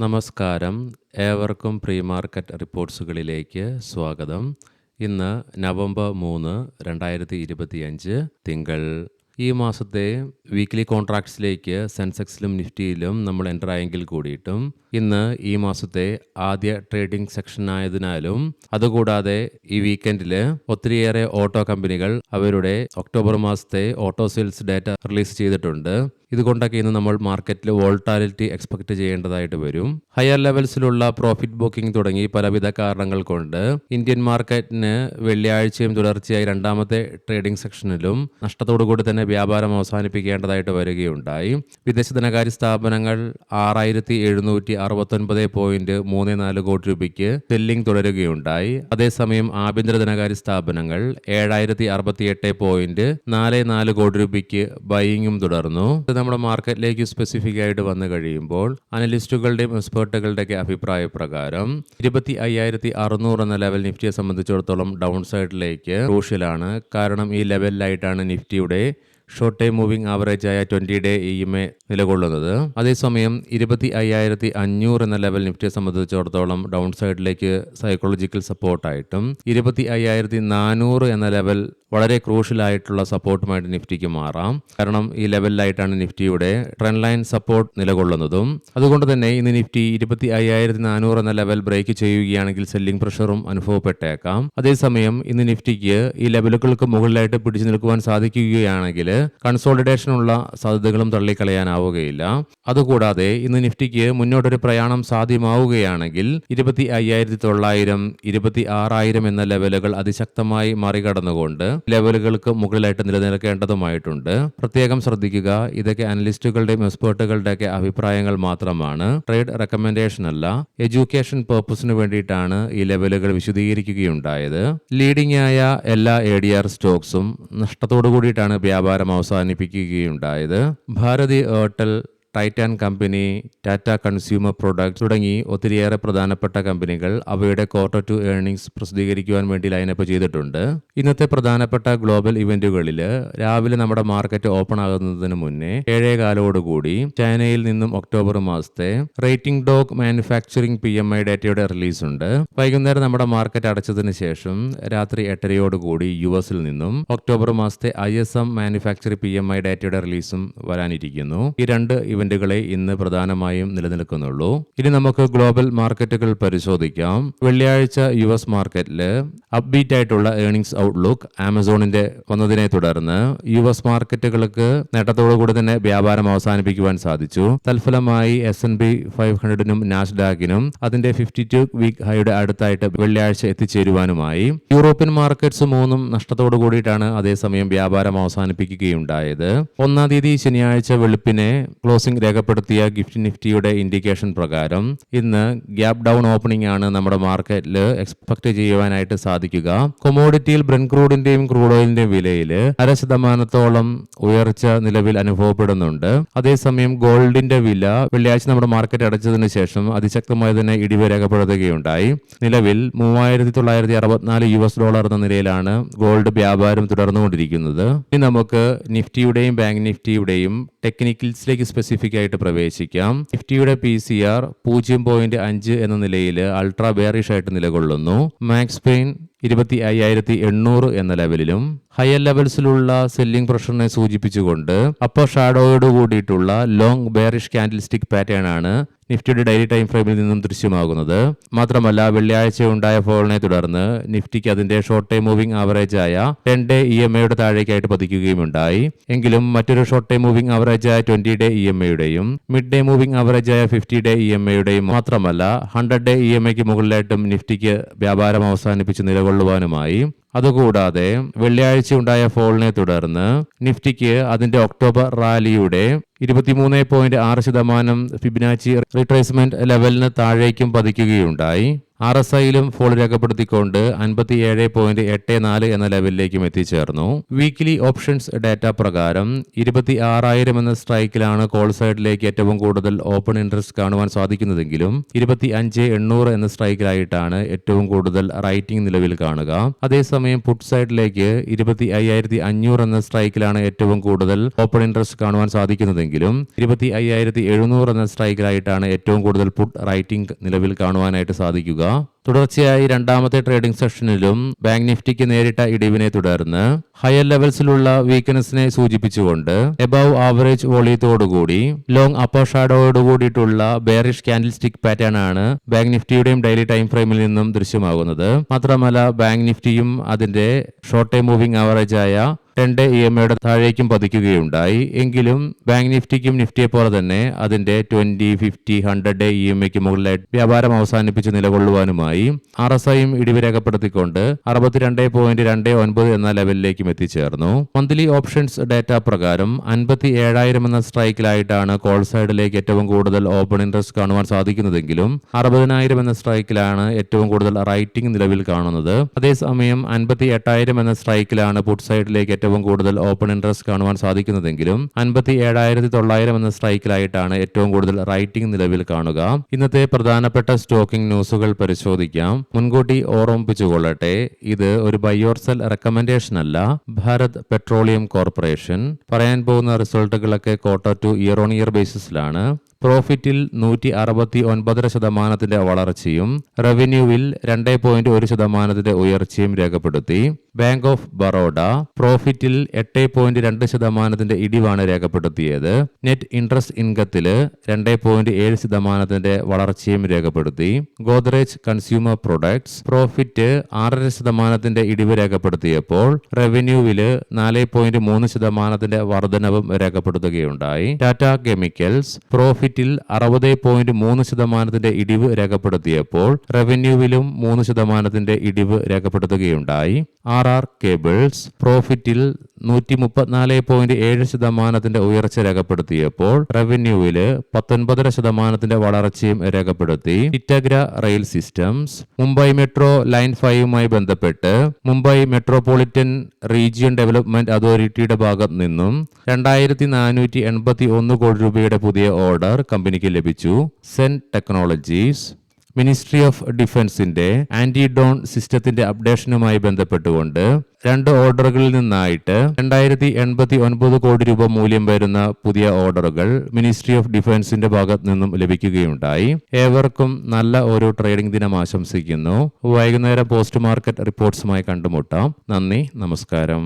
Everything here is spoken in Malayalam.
നമസ്കാരം. ഏവർക്കും പ്രീ മാർക്കറ്റ് റിപ്പോർട്ട്സുകളിലേക്ക് സ്വാഗതം. ഇന്ന് നവംബർ 3, 2025 തിങ്കൾ. ഈ മാസത്തെ വീക്ക്ലി കോൺട്രാക്ട്സിലേക്ക് സെൻസെക്സിലും നിഫ്റ്റിയിലും നമ്മൾ എൻ്റർ ആയെങ്കിൽ കൂടിയിട്ടും ഇന്ന് ഈ മാസത്തെ ആദ്യ ട്രേഡിംഗ് സെക്ഷൻ ആയതിനാലും അതുകൂടാതെ ഈ വീക്കെൻഡിൽ ഒത്തിരിയേറെ ഓട്ടോ കമ്പനികൾ അവരുടെ ഒക്ടോബർ മാസത്തെ ഓട്ടോ സെയിൽസ് ഡാറ്റ റിലീസ് ചെയ്തിട്ടുണ്ട്. ഇതുകൊണ്ടൊക്കെ ഇന്ന് നമ്മൾ മാർക്കറ്റിൽ വോൾട്ടാലിറ്റി എക്സ്പെക്ട് ചെയ്യേണ്ടതായിട്ട് വരും. ഹയർ ലെവൽസിലുള്ള പ്രോഫിറ്റ് ബുക്കിംഗ് തുടങ്ങി പലവിധ കാരണങ്ങൾ കൊണ്ട് ഇന്ത്യൻ മാർക്കറ്റിന് വെള്ളിയാഴ്ചയും തുടർച്ചയായി രണ്ടാമത്തെ ട്രേഡിംഗ് സെക്ഷനിലും നഷ്ടത്തോടുകൂടി തന്നെ വ്യാപാരം അവസാനിപ്പിക്കേണ്ടതായിട്ട് വരികയുണ്ടായി. വിദേശ ധനകാര്യ സ്ഥാപനങ്ങൾ 6769.34 കോടി രൂപയ്ക്ക് സെല്ലിംഗ് തുടരുകയുണ്ടായി. അതേസമയം ആഭ്യന്തര ധനകാര്യ സ്ഥാപനങ്ങൾ 7068.44 കോടി രൂപയ്ക്ക് ബൈയിങ്ങും തുടർന്നു. നമ്മുടെ മാർക്കറ്റിലേക്ക് സ്പെസിഫിക് ആയിട്ട് വന്നു കഴിയുമ്പോൾ അനലിസ്റ്റുകളുടെയും എക്സ്പേർട്ടുകളുടെയൊക്കെ അഭിപ്രായ പ്രകാരം 25,600 എന്ന ലെവൽ നിഫ്റ്റിയെ സംബന്ധിച്ചിടത്തോളം ഡൗൺ സൈഡിലേക്ക് ക്രൂഷ്യലാണ്. കാരണം ഈ ലെവലിലായിട്ടാണ് നിഫ്റ്റിയുടെ ഷോർട്ട് ടൈം മൂവിംഗ് ആവറേജ് ആയ 20-day EMA നിലകൊള്ളുന്നത്. അതേസമയം 25,500 എന്ന ലെവൽ നിഫ്റ്റിയെ സംബന്ധിച്ചിടത്തോളം ഡൗൺ സൈഡിലേക്ക് സൈക്കോളജിക്കൽ സപ്പോർട്ടായിട്ടും 25,400 എന്ന ലെവൽ വളരെ ക്രൂഷ്യലായിട്ടുള്ള സപ്പോർട്ടുമായിട്ട് നിഫ്റ്റിക്ക് മാറാം. കാരണം ഈ ലെവലിലായിട്ടാണ് നിഫ്റ്റിയുടെ ട്രെൻഡ് ലൈൻ സപ്പോർട്ട് നിലകൊള്ളുന്നതും. അതുകൊണ്ട് തന്നെ ഇന്ന് നിഫ്റ്റി 25,400 എന്ന ലെവൽ ബ്രേക്ക് ചെയ്യുകയാണെങ്കിൽ സെല്ലിംഗ് പ്രഷറും അനുഭവപ്പെട്ടേക്കാം. അതേസമയം ഇന്ന് നിഫ്റ്റിക്ക് ഈ ലെവലുകൾക്ക് മുകളിലായിട്ട് പിടിച്ചു നിൽക്കുവാൻ സാധിക്കുകയാണെങ്കിൽ കൺസോളിഡേഷനുള്ള സാധ്യതകളും തള്ളിക്കളയാനാവുകയില്ല. അതുകൂടാതെ ഇന്ന് നിഫ്റ്റിക്ക് മുന്നോട്ടൊരു പ്രയാണം സാധ്യമാവുകയാണെങ്കിൽ 25,900, 26,000 എന്ന ലെവലുകൾ അതിശക്തമായി മറികടന്നുകൊണ്ട് ലെവലുകൾക്ക് മുകളിലായിട്ട് നിലനിൽക്കേണ്ടതുമായിട്ടുണ്ട്. പ്രത്യേകം ശ്രദ്ധിക്കുക, ഇതൊക്കെ അനലിസ്റ്റുകളുടെയും എക്സ്പേർട്ടുകളുടെയൊക്കെ അഭിപ്രായങ്ങൾ മാത്രമാണ്. ട്രേഡ് റെക്കമെൻഡേഷൻ അല്ല. എഡ്യൂക്കേഷൻ പർപ്പസിന് വേണ്ടിയിട്ടാണ് ഈ ലെവലുകൾ വിശദീകരിക്കുകയുണ്ടായത്. ലീഡിംഗ് ആയ എല്ലാ ADR സ്റ്റോക്സും നഷ്ടത്തോടു കൂടിയിട്ടാണ് വ്യാപാരം അവസാനിപ്പിക്കുകയുണ്ടായത്. Bharti Airtel, Titan company, Tata consumer products തുടങ്ങി ഒത്തിരിയേറെ പ്രധാനപ്പെട്ട കമ്പനികൾ അവയുടെ Q2 ഏർണിംഗ്സ് പ്രസിദ്ധീകരിക്കുവാൻ വേണ്ടി ലൈനപ്പ് ചെയ്തിട്ടുണ്ട്. ഇന്നത്തെ പ്രധാനപ്പെട്ട ഗ്ലോബൽ ഇവന്റുകളിൽ രാവിലെ നമ്മുടെ മാർക്കറ്റ് ഓപ്പൺ ആകുന്നതിന് മുന്നേ 7:15 ചൈനയിൽ നിന്നും ഒക്ടോബർ മാസത്തെ റേറ്റിംഗ് ഡോഗ് മാനുഫാക്ചറിംഗ് PMI ഡാറ്റയുടെ റിലീസ് ഉണ്ട്. വൈകുന്നേരം നമ്മുടെ മാർക്കറ്റ് അടച്ചതിന് ശേഷം രാത്രി 8:00 US നിന്നും ഒക്ടോബർ മാസത്തെ ISM മാനുഫാക്ചറിംഗ് PMI ഡാറ്റയുടെ റിലീസും വരാനിരിക്കുന്നു. ഈ രണ്ട് ഇവന്റുകളെ ഇന്ന് പ്രധാനമായും നിലനിൽക്കുന്നുള്ളൂ. ഇനി നമുക്ക് ഗ്ലോബൽ മാർക്കറ്റുകൾ പരിശോധിക്കാം. വെള്ളിയാഴ്ച US മാർക്കറ്റിൽ അപ്ബീറ്റ് ആയിട്ടുള്ള ഏർണിംഗ്സ് ഔട്ട്ലുക്ക് ആമസോണിന്റെ വന്നതിനെ തുടർന്ന് US മാർക്കറ്റുകൾക്ക് നേട്ടത്തോടുകൂടി തന്നെ വ്യാപാരം അവസാനിപ്പിക്കുവാൻ സാധിച്ചു. തൽഫലമായി S&P 500-നും നാസ്ഡാക്കിനും അതിന്റെ 52 വീക്ക് ഹൈയുടെ അടുത്തായിട്ട് വെള്ളിയാഴ്ച എത്തിച്ചേരുവാനുമായി. യൂറോപ്യൻ മാർക്കറ്റ്സ് മൂന്നും നഷ്ടത്തോടു കൂടിയിട്ടാണ് അതേസമയം വ്യാപാരം അവസാനിപ്പിക്കുകയുണ്ടായത്. 1-ാം തീയതി ശനിയാഴ്ച വെളുപ്പിനെ ക്ലോസിംഗ് രേഖപ്പെടുത്തിയ ഗിഫ്റ്റ് നിഫ്റ്റിയുടെ ഇൻഡിക്കേഷൻ പ്രകാരം ഇന്ന് ഗ്യാപ് ഡൗൺ ഓപ്പണിംഗ് ആണ് നമ്മുടെ മാർക്കറ്റിൽ എക്സ്പെക്ട് ചെയ്യുവാനായിട്ട് സാധിക്കുക. കൊമോഡിറ്റിയിൽ ബ്രെന്റ് ക്രൂഡിന്റെയും ക്രൂഡ് ഓയിലിന്റെയും വിലയിൽ 0.5% ഉയർച്ച നിലവിൽ അനുഭവപ്പെടുന്നുണ്ട്. അതേസമയം ഗോൾഡിന്റെ വില വെള്ളിയാഴ്ച നമ്മുടെ മാർക്കറ്റ് അടച്ചതിന് ശേഷം അതിശക്തമായി തന്നെ ഇടിവ് രേഖപ്പെടുത്തുകയുണ്ടായി. നിലവിൽ $3,964 എന്ന നിലയിലാണ് ഗോൾഡ് വ്യാപാരം തുടർന്നുകൊണ്ടിരിക്കുന്നത്. ഇനി നമുക്ക് നിഫ്റ്റിയുടെയും ബാങ്ക് നിഫ്റ്റിയുടെയും ടെക്നിക്കൽസിലേക്ക് സ്പെസിഫിക് ആയിട്ട് പ്രവേശിക്കാം. നിഫ്റ്റിയുടെ PCR 0.5 എന്ന നിലയിൽ അൾട്രാ ബെയറിഷ് ആയിട്ട് നിലകൊള്ളുന്നു. മാക്സ് പെയിൻ 25,800 എന്ന ലെവലിലും ഹയർ ലെവൽസിലുള്ള സെല്ലിംഗ് പ്രഷറിനെ സൂചിപ്പിച്ചുകൊണ്ട് അപ്പർ ഷാഡോയോട് കൂടിയിട്ടുള്ള ലോങ് ബെയറിഷ് ക്യാൻഡിൽസ്റ്റിക് പാറ്റേൺ ആണ് നിഫ്റ്റിയുടെ ഡെയിലി ടൈം ഫ്രെയിമിൽ നിന്നും ദൃശ്യമാകുന്നത്. മാത്രമല്ല വെള്ളിയാഴ്ച ഉണ്ടായ ഫോളിനെ തുടർന്ന് നിഫ്റ്റിക്ക് അതിന്റെ ഷോർട്ട് ടൈം മൂവിംഗ് ആവറേജ് ആയ 10-day EMAയുടെ താഴേക്കായിട്ട് പതിക്കുകയുമുണ്ടായി. എങ്കിലും മറ്റൊരു ഷോർട്ട് ടൈം മൂവിംഗ് ആവറേജ് ആയ 20-day EMAയുടെയും മിഡ് ഡേ മൂവിംഗ് ആവറേജ് ആയ 50-day EMAയുടെയും മാത്രമല്ല 100-day EMAയ്ക്ക് മുകളിലായിട്ടും നിഫ്റ്റിക്ക് വ്യാപാരം അവസാനിപ്പിച്ച് നിലകൊള്ളുവാനുമായി. അതുകൂടാതെ വെള്ളിയാഴ്ച ഉണ്ടായ ഫോളിനെ തുടർന്ന് നിഫ്റ്റിക്ക് അതിന്റെ ഒക്ടോബർ റാലിയുടെ 23.6% ഫിബനാച്ചി റിട്രേസ്മെന്റ് ലെവലിന് താഴേക്കും പതിക്കുകയുണ്ടായി. RSIയിലും ഫോൾ രേഖപ്പെടുത്തിക്കൊണ്ട് 57.84 എന്ന ലെവലിലേക്കും എത്തിച്ചേർന്നു. വീക്കിലി ഓപ്ഷൻസ് ഡാറ്റ പ്രകാരം 26,000 എന്ന സ്ട്രൈക്കിലാണ് കോൾ സൈഡിലേക്ക് ഏറ്റവും കൂടുതൽ ഓപ്പൺ ഇൻട്രസ്റ്റ് കാണുവാൻ സാധിക്കുന്നതെങ്കിലും 25,800 എന്ന സ്ട്രൈക്കിലായിട്ടാണ് ഏറ്റവും കൂടുതൽ റൈറ്റിംഗ് നിലവിൽ കാണുക. അതേസമയം പുട്ട് സൈഡിലേക്ക് 25,500 എന്ന സ്ട്രൈക്കിലാണ് ഏറ്റവും കൂടുതൽ ഓപ്പൺ ഇൻട്രസ്റ്റ് കാണുവാൻ സാധിക്കുന്നതെങ്കിലും 25,700 എന്ന സ്ട്രൈക്കിലായിട്ടാണ് ഏറ്റവും കൂടുതൽ പുട്ട് റൈറ്റിംഗ് നിലവിൽ കാണുവാനായിട്ട് സാധിക്കുക. തുടർച്ചയായി രണ്ടാമത്തെ ട്രേഡിംഗ് സെഷനിലും ബാങ്ക് നിഫ്റ്റിക്ക് നേരിട്ട ഇടിവിനെ തുടർന്ന് ഹയർ ലെവൽസിലുള്ള വീക്ക്നെസ്സിനെ സൂചിപ്പിച്ചുകൊണ്ട് എബവ് ആവറേജ് വോളിയത്തോടുകൂടി ലോങ് അപ്പർ ഷാഡോയോടുകൂടിയിട്ടുള്ള ബെയറിഷ് ക്യാൻഡിൽ സ്റ്റിക് പാറ്റേൺ ആണ് ബാങ്ക് നിഫ്റ്റിയുടെയും ഡെയിലി ടൈം ഫ്രെയിമിൽ നിന്നും ദൃശ്യമാകുന്നത്. മാത്രമല്ല ബാങ്ക് നിഫ്റ്റിയും അതിന്റെ ഷോർട്ട് ടൈം മൂവിംഗ് ആവറേജ് ആയ 10 EMAയുടെ താഴേക്കും പതിക്കുകയുണ്ടായി. എങ്കിലും ബാങ്ക് നിഫ്റ്റിക്കും നിഫ്റ്റിയെ പോലെ തന്നെ അതിന്റെ 20, 50, 100 EMAയ്ക്ക് മുകളിലായിട്ട് വ്യാപാരം അവസാനിപ്പിച്ച് നിലകൊള്ളുവാനുമായി RSIയും ഇടിവ് രേഖപ്പെടുത്തിക്കൊണ്ട് 62.29 എന്ന ലെവലിലേക്കും എത്തിച്ചേർന്നു. മന്ത്ലി ഓപ്ഷൻസ് ഡാറ്റ പ്രകാരം 57,000 എന്ന സ്ട്രൈക്കിലായിട്ടാണ് കോൾ സൈഡിലേക്ക് ഏറ്റവും കൂടുതൽ ഓപ്പൺ ഇൻട്രസ്റ്റ് കാണുവാൻ സാധിക്കുന്നതെങ്കിലും 60,000 എന്ന സ്ട്രൈക്കിലാണ് ഏറ്റവും കൂടുതൽ റൈറ്റിംഗ് നിലവിൽ കാണുന്നത്. അതേസമയം 58,000 എന്ന സ്ട്രൈക്കിലാണ് പുട്ട് സൈഡിലേക്ക് ഏറ്റവും കൂടുതൽ ഓപ്പൺ ഇൻട്രസ്റ്റ് കാണുവാൻ സാധിക്കുന്നതെങ്കിലും 57,900 എന്ന സ്ട്രൈക്കിലായിട്ടാണ് ഏറ്റവും കൂടുതൽ റൈറ്റിംഗ് നിലവിൽ കാണുക. ഇന്നത്തെ പ്രധാനപ്പെട്ട സ്റ്റോക്കിംഗ് ന്യൂസുകൾ പരിശോധിക്കാം. മുൻകൂട്ടി ഓർമ്മിപ്പിച്ചുകൊള്ളട്ടെ, ഇത് ഒരു ബൈ ഓർ സെൽ റെക്കമെൻഡേഷൻ അല്ല. ഭാരത് പെട്രോളിയം കോർപ്പറേഷൻ പറയാൻ പോകുന്ന റിസൾട്ടുകളൊക്കെ quarter two year on year ബേസിസിലാണ്. പ്രോഫിറ്റിൽ 169% വളർച്ചയും റവന്യൂവിൽ 2.1% ഉയർച്ചയും രേഖപ്പെടുത്തി. ബാങ്ക് ഓഫ് ബറോഡ പ്രോഫിറ്റിൽ 8.2% ഇടിവാണ് രേഖപ്പെടുത്തിയത്. നെറ്റ് ഇൻട്രസ്റ്റ് ഇൻകത്തില് 2.7% വളർച്ചയും രേഖപ്പെടുത്തി. ഗോദ്രേജ് കൺസ്യൂമർ പ്രൊഡക്ട്സ് പ്രോഫിറ്റ് 6% ഇടിവ് രേഖപ്പെടുത്തിയപ്പോൾ റവന്യൂവില് 4.3% വർധനവും രേഖപ്പെടുത്തുകയുണ്ടായി. ടാറ്റ കെമിക്കൽസ് പ്രോഫിറ്റിൽ 60.3% ഇടിവ് രേഖപ്പെടുത്തിയപ്പോൾ റവന്യൂവിലും 3% ഇടിവ് രേഖപ്പെടുത്തുകയുണ്ടായി. RR കേബിൾസ് പ്രോഫിറ്റിൽ 134.7% ഉയർച്ച രേഖപ്പെടുത്തിയപ്പോൾ റവന്യൂവില് 19% വളർച്ചയും രേഖപ്പെടുത്തി. ഇറ്റഗ്ര rail systems Mumbai metro line 5യുമായി ബന്ധപ്പെട്ട് മുംബൈ മെട്രോപൊളിറ്റൻ റീജിയൻ ഡെവലപ്മെന്റ് അതോറിറ്റിയുടെ ഭാഗത്ത് നിന്നും 2,481 കോടി രൂപയുടെ പുതിയ ഓർഡർ കമ്പനിക്ക് ലഭിച്ചു. സെൻ ടെക്നോളജീസ് മിനിസ്ട്രി ഓഫ് ഡിഫൻസിന്റെ ആന്റി ഡ്രോൺ സിസ്റ്റത്തിന്റെ അപ്ഡേഷനുമായി ബന്ധപ്പെട്ടുകൊണ്ട് 2 ഓർഡറുകളിൽ നിന്നായിട്ട് 2,089 കോടി രൂപ മൂല്യം വരുന്ന പുതിയ ഓർഡറുകൾ മിനിസ്ട്രി ഓഫ് ഡിഫൻസിന്റെ ഭാഗത്ത് നിന്നും ലഭിക്കുകയുണ്ടായി. ഏവർക്കും നല്ല ഒരു ട്രേഡിംഗ് ദിനം ആശംസിക്കുന്നു. വൈകുന്നേരം പോസ്റ്റ് മാർക്കറ്റ് റിപ്പോർട്ട്സുമായി കണ്ടുമുട്ടാം. നന്ദി, നമസ്കാരം.